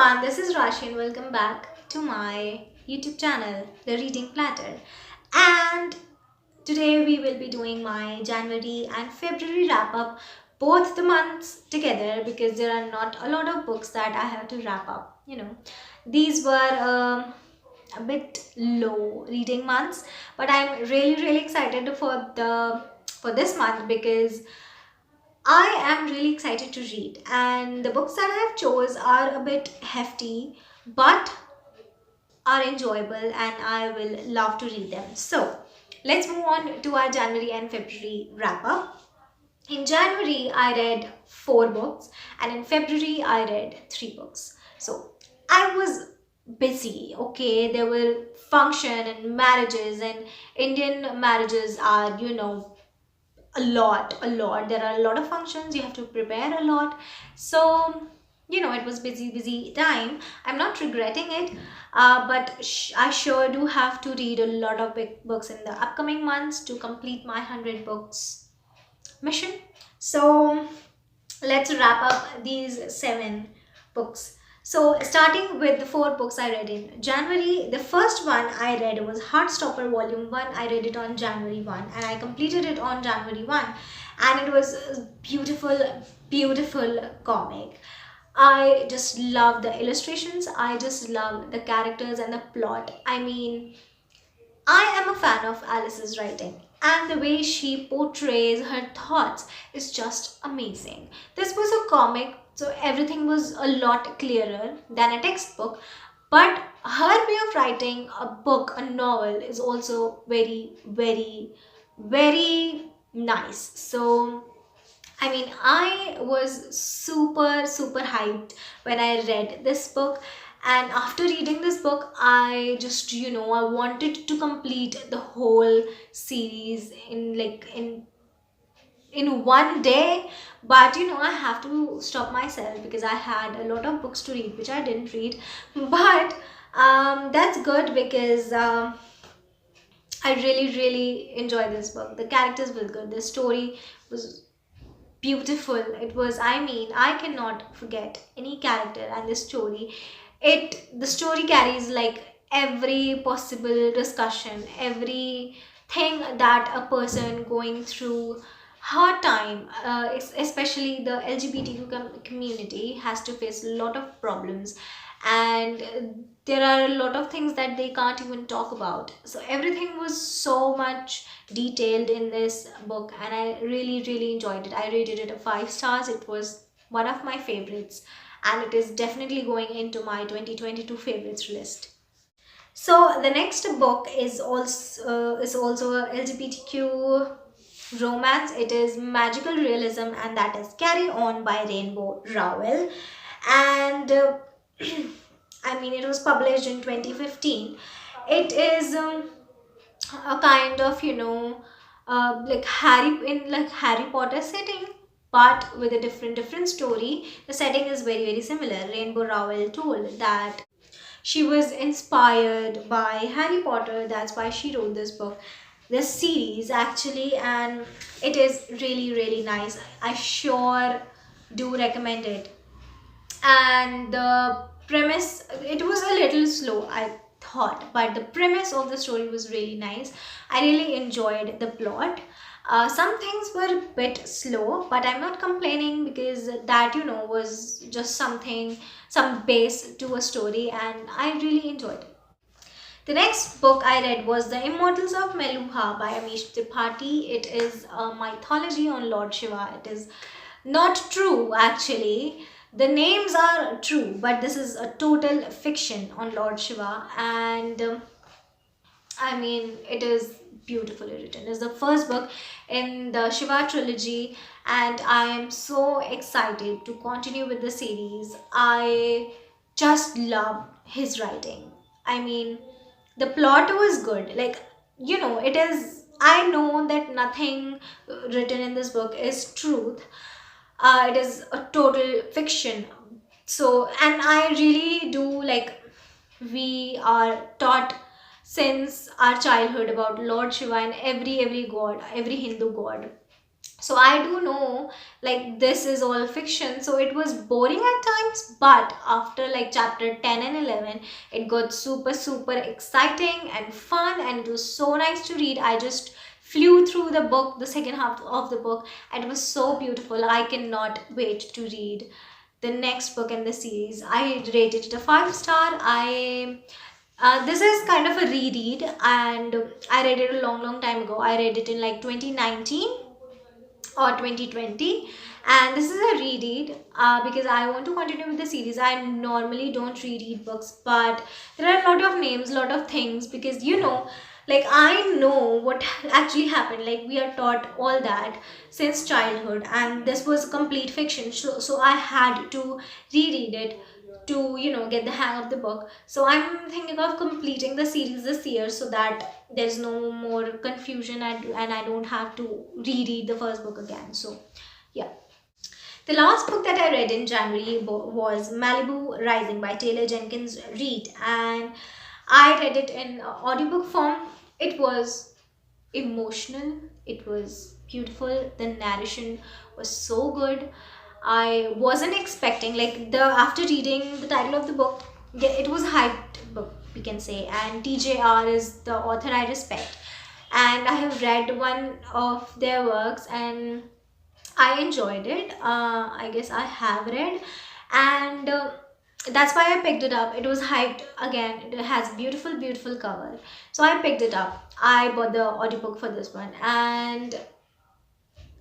everyone, this is Rashi and welcome back to my YouTube channel, The Reading Platter. And today we will be doing my January and February wrap up, both the months together because there are not a lot of books that I have to wrap up. These were a bit low reading months, but I'm really excited for this month because I am really excited to read, and the books that I have chose are a bit hefty but are enjoyable and I will love to read them. So let's move on to our January and February wrap up. In January I read 4 books and in February I read 3 books. So I was busy. Okay, there were function and marriages, and Indian marriages are a lot. There are a lot of functions, you have to prepare a lot. So it was busy time. I'm not regretting it, but I sure do have to read a lot of big books in the upcoming months to complete my 100 books mission. So let's wrap up these 7 books. So starting with the 4 books I read in January, the first one I read was Heartstopper Volume 1. I read it on January 1 and I completed it on January 1, and it was a beautiful comic. I just love the illustrations, I just love the characters and the plot. I mean, I am a fan of Alice's writing, and the way she portrays her thoughts is just amazing. This was a comic, so everything was a lot clearer than a textbook, but her way of writing a book, a novel, is also very nice. So I mean, I was super hyped when I read this book. And after reading this book, I just, I wanted to complete the whole series in one day. But I have to stop myself because I had a lot of books to read which I didn't read. But that's good because I really enjoyed this book. The characters were good. The story was beautiful. It was, I mean, I cannot forget any character and the story carries like every possible discussion, everything that a person going through hard time, especially the LGBTQ community has to face a lot of problems, and there are a lot of things that they can't even talk about. So everything was so much detailed in this book, and I really enjoyed it. I rated it a 5 stars. It was one of my favorites, and it is definitely going into my 2022 favorites list. So the next book is also a LGBTQ romance. It is magical realism, and that is Carry On by Rainbow Rowell. And I mean, it was published in 2015. It is a kind of like Harry Potter setting, but with a different story. The setting is very similar. Rainbow Rowell told that she was inspired by Harry Potter. That's why she wrote this series actually, and it is really nice. I sure do recommend it. And the premise, it was a little slow, I thought, but the premise of the story was really nice. I really enjoyed the plot. Some things were a bit slow, but I'm not complaining because that was just some base to a story, and I really enjoyed it. The next book I read was The Immortals of Meluha by Amish. It is a mythology on Lord Shiva. It is not true actually. The names are true, but this is a total fiction on Lord Shiva, and I mean, it is beautifully written. It's the first book in the Shiva trilogy, and I am so excited to continue with the series. I just love his writing. I mean, the plot was good. Like, it is. I know that nothing written in this book is truth. It is a total fiction. So, and I really do like, we are taught since our childhood about Lord Shiva and every god, every Hindu god. So I do know like this is all fiction, so it was boring at times, but after like chapter 10 and 11 it got super exciting and fun, and it was so nice to read. I just flew through the book, the second half of the book, and it was so beautiful. I cannot wait to read the next book in the series. I rated it a 5 star. I this is kind of a reread, and I read it a long time ago. I read it in like 2019 or 2020, and this is a reread because I want to continue with the series. I normally don't reread books, but there are a lot of names, lot of things, because like I know what actually happened. Like we are taught all that since childhood, and this was complete fiction, so I had to reread it to get the hang of the book. So I'm thinking of completing the series this year so that there's no more confusion, and I don't have to reread the first book again. So yeah, the last book that I read in January was Malibu Rising by Taylor Jenkins Reid, and I read it in audiobook form. It was emotional, it was beautiful, the narration was so good. I wasn't expecting, like, the after reading the title of the book, yeah, it was a hyped book, we can say, and TJR is the author I respect, and I have read one of their works and I enjoyed it. I guess I have read, and that's why I picked it up. It was hyped again. It has beautiful cover, so I picked it up. I bought the audiobook for this one, and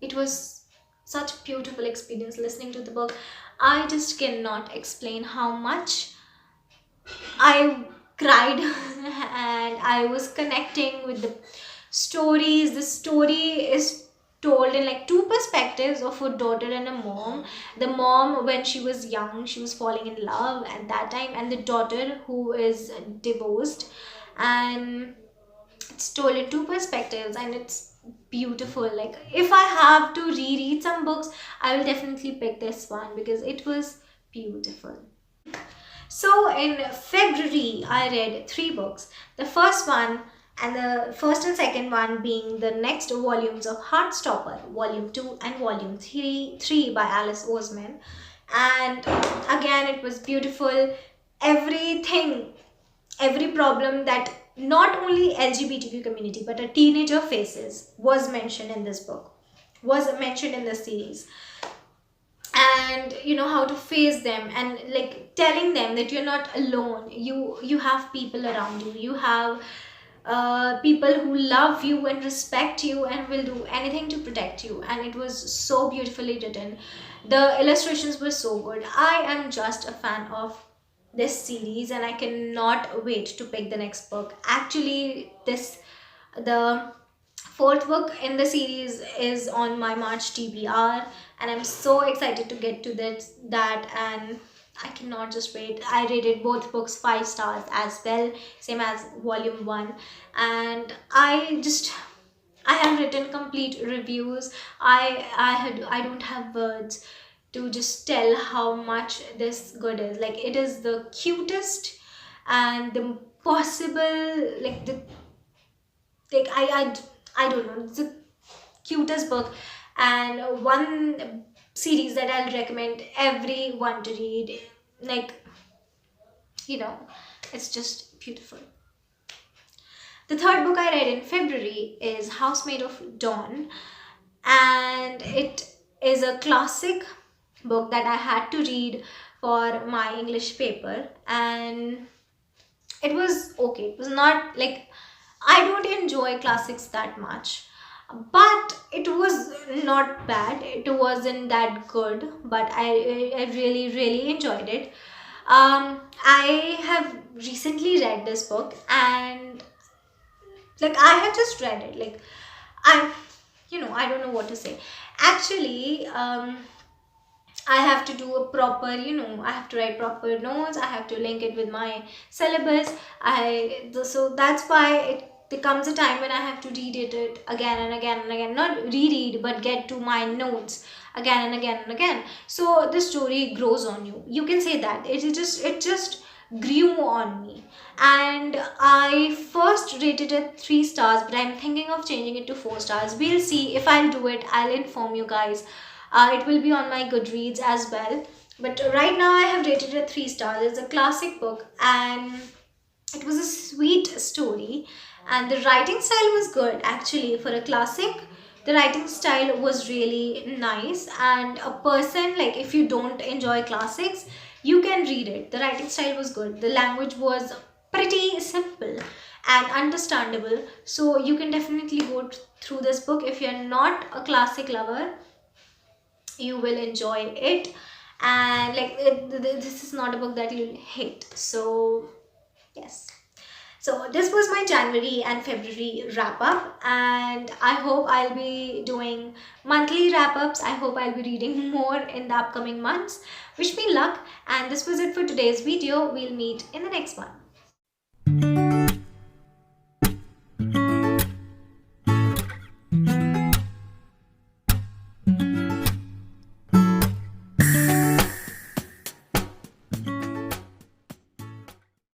it was such a beautiful experience listening to the book. I just cannot explain how much I cried and I was connecting with the stories. The story is told in like two perspectives of a daughter and a mom. The mom, when she was young, she was falling in love at that time, and the daughter who is divorced, and it's told in two perspectives, and it's beautiful. Like if I have to reread some books, I will definitely pick this one because it was beautiful. So in February, I read 3 books. The first one, and the first and second one being the next volumes of Heartstopper, Volume 2 and Volume 3 by Alice Oseman. And again, it was beautiful. Everything, every problem that not only LGBTQ community but a teenager faces was mentioned in this book, was mentioned in the series, and how to face them, and like telling them that you're not alone. You have people around you. You have people who love you and respect you and will do anything to protect you, and it was so beautifully written. The illustrations were so good. I am just a fan of this series, and I cannot wait to pick the next book. Actually, the fourth book in the series is on my March TBR, and I'm so excited to get to that, and I cannot just wait. I rated both books 5 stars as well, same as volume 1, and I have written complete reviews. I don't have words to just tell how much this good is. Like it is the cutest and the possible, like the like I don't know, it's the cutest book, and one series that I'll recommend everyone to read. Like, it's just beautiful. The third book I read in February is Housemaid of Dawn, and it is a classic book that I had to read for my English paper, and it was okay. It was not like, I don't enjoy classics that much, but it was not bad. It wasn't that good, but I really enjoyed it. I have recently read this book, and like I have just read it. Like I, I don't know what to say. Actually, I have to do a proper, I have to write proper notes. I have to link it with my syllabus. So that's why there comes a time when I have to read it again and again and again. Not reread, but get to my notes again and again and again. So the story grows on you. You can say that. It just grew on me. And I first rated it 3 stars, but I'm thinking of changing it to 4 stars. We'll see. If I'll do it, I'll inform you guys. It will be on my Goodreads as well. But right now I have rated it 3 stars. It's a classic book and it was a sweet story, and the writing style was good actually for a classic. The writing style was really nice, and a person, like, if you don't enjoy classics, you can read it. The writing style was good. The language was pretty simple and understandable, so you can definitely go through this book. If you're not a classic lover, you will enjoy it. And like this is not a book that you'll hate. So yes. So this was my January and February wrap up, and I hope I'll be doing monthly wrap ups. I hope I'll be reading more in the upcoming months. Wish me luck, and this was it for today's video. We'll meet in the next one.